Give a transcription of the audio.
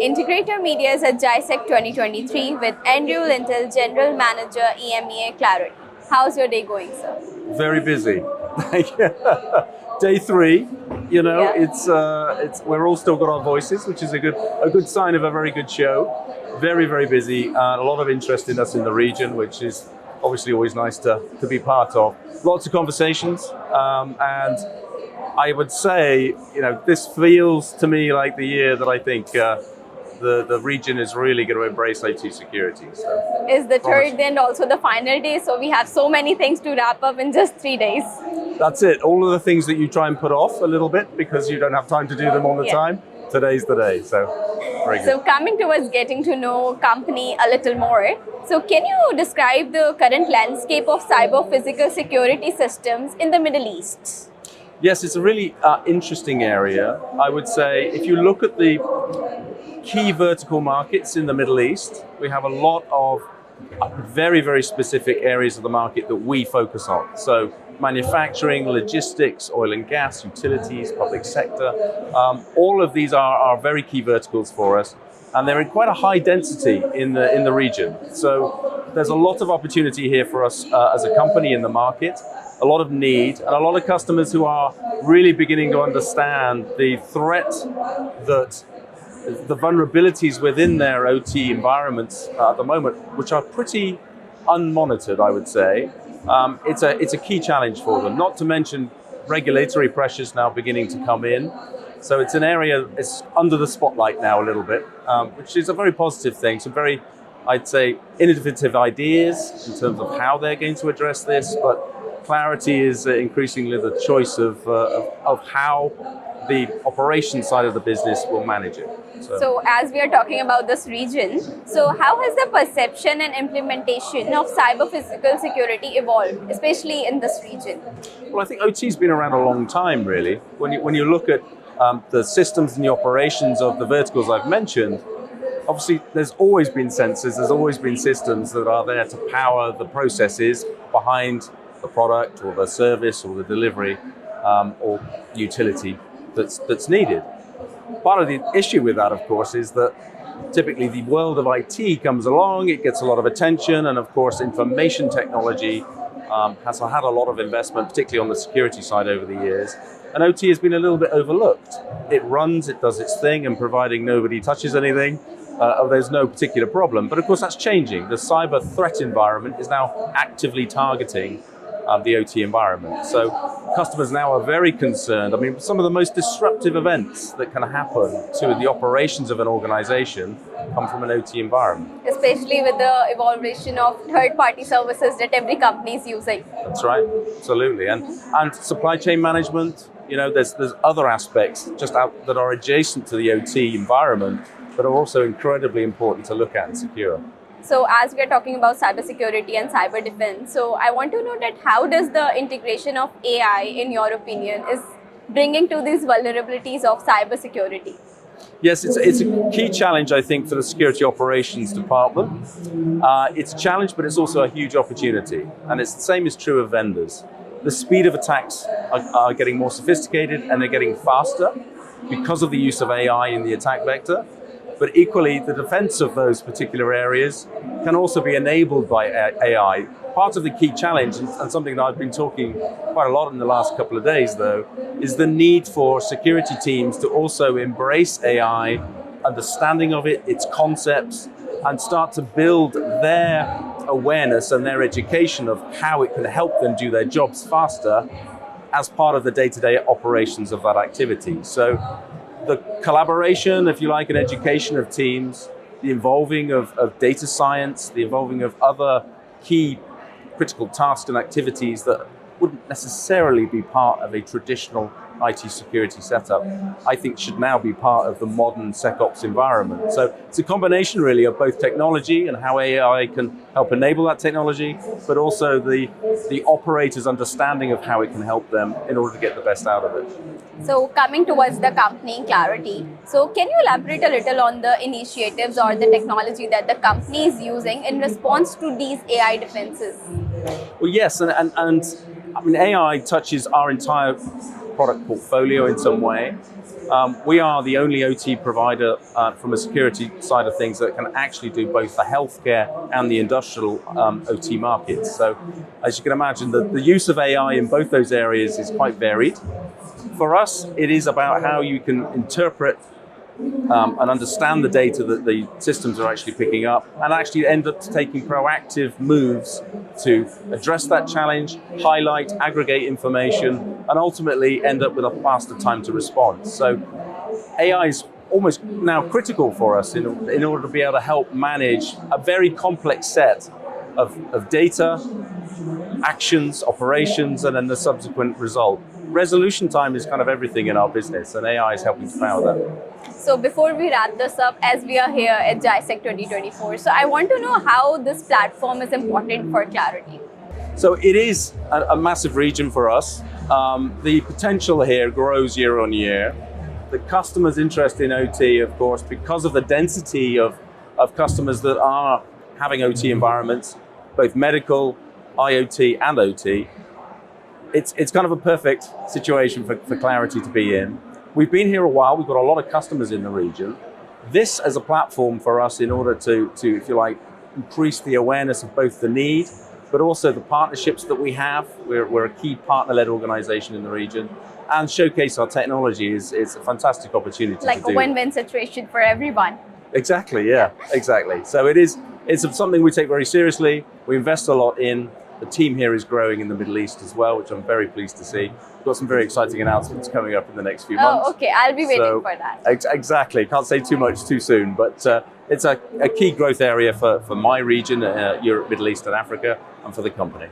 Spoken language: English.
Integrator Media is at GISEC 2023 with Andrew Lintell, General Manager EMEA Claroty. How's your day going, sir? Very busy. Day 3. It's we're all still got our voices, which is a good sign of a very good show. Very busy. A lot of interest in us in the region, which is obviously always nice to be part of. Lots of conversations, and I would say, this feels to me like the year that I think the region is really going to embrace IT security. So, is the third day and also the final day, so we have so many things to wrap up in just 3 days. That's it. All of the things that you try and put off a little bit because you don't have time to do them all the time, today's the day. So, very good. So coming towards getting to know company a little more, so can you describe the current landscape of cyber physical security systems in the Middle East? Yes, it's a really interesting area. I would say if you look at the key vertical markets in the Middle East, we have a lot of very specific areas of the market that we focus on. So manufacturing, logistics, oil and gas, utilities, public sector, all of these are very key verticals for us, and they're in quite a high density in the region. So there's a lot of opportunity here for us as a company in the market, a lot of need, and a lot of customers who are really beginning to understand the threat that the vulnerabilities within their OT environments at the moment, which are pretty unmonitored, I would say. It's a key challenge for them, not to mention regulatory pressures now beginning to come in. So it's an area that's under the spotlight now a little bit, which is a very positive thing. Some very, I'd say, innovative ideas in terms of how they're going to address this, but Claroty is increasingly the choice of how the operations side of the business will manage it. So as we are talking about this region, so how has the perception and implementation of cyber physical security evolved, especially in this region? Well, I think OT's been around a long time, really. When you look at the systems and the operations of the verticals I've mentioned, obviously there's always been sensors, there's always been systems that are there to power the processes behind the product or the service or the delivery or utility that's needed. Part of the issue with that, of course, is that typically the world of IT comes along, it gets a lot of attention, and of course information technology has had a lot of investment, particularly on the security side over the years, and OT has been a little bit overlooked. It runs, it does its thing, and providing nobody touches anything, there's no particular problem. But of course that's changing. The cyber threat environment is now actively targeting the OT environment. So customers now are very concerned. I mean, some of the most disruptive events that can happen to the operations of an organization come from an OT environment. Especially with the evolution of third-party services that every company is using. That's right, absolutely. And supply chain management, there's other aspects just out that are adjacent to the OT environment, but are also incredibly important to look at and secure. So as we are talking about cybersecurity and cyber defense, so I want to know that how does the integration of AI, in your opinion, is bringing to these vulnerabilities of cybersecurity? Yes, it's a key challenge, I think, for the security operations department. It's a challenge, but it's also a huge opportunity. And it's the same is true of vendors. The speed of attacks are getting more sophisticated and they're getting faster because of the use of AI in the attack vector. But equally, the defense of those particular areas can also be enabled by AI. Part of the key challenge, and something that I've been talking quite a lot in the last couple of days, though, is the need for security teams to also embrace AI, understanding of it, its concepts, and start to build their awareness and their education of how it can help them do their jobs faster as part of the day-to-day operations of that activity. So the collaboration, if you like, and education of teams, the involving of data science, the involving of other key critical tasks and activities that wouldn't necessarily be part of a traditional IT security setup, I think should now be part of the modern SecOps environment. So it's a combination really of both technology and how AI can help enable that technology, but also the operator's understanding of how it can help them in order to get the best out of it. So coming towards the company Claroty, so can you elaborate a little on the initiatives or the technology that the company is using in response to these AI defenses? Well, yes, and I mean, AI touches our entire product portfolio in some way. We are the only OT provider from a security side of things that can actually do both the healthcare and the industrial OT markets. So as you can imagine, the use of AI in both those areas is quite varied. For us, it is about how you can interpret and understand the data that the systems are actually picking up and actually end up taking proactive moves to address that challenge, highlight, aggregate information, and ultimately end up with a faster time to respond. So AI is almost now critical for us in order to be able to help manage a very complex set of data, actions, operations, and then the subsequent result. Resolution time is kind of everything in our business, and AI is helping to power that. So before we wrap this up, as we are here at GISEC 2024, so I want to know how this platform is important for Claroty. So it is a massive region for us. The potential here grows year on year. The customers' interest in OT, of course, because of the density of customers that are having OT environments, both medical, IoT, and OT, it's kind of a perfect situation for Claroty to be in. We've been here a while. We've got a lot of customers in the region. This as a platform for us in order to if you like, increase the awareness of both the need, but also the partnerships that we have. We're a key partner-led organization in the region, and showcase our technology is a fantastic opportunity. Like a win-win situation for everyone. Exactly, yeah, exactly. So it's something we take very seriously. We invest a lot in. The team here is growing in the Middle East as well, which I'm very pleased to see. We've got some very exciting announcements coming up in the next few months. Oh, okay. I'll be waiting for that. Exactly. Can't say too much too soon, but it's a key growth area for my region, Europe, Middle East, and Africa, and for the company.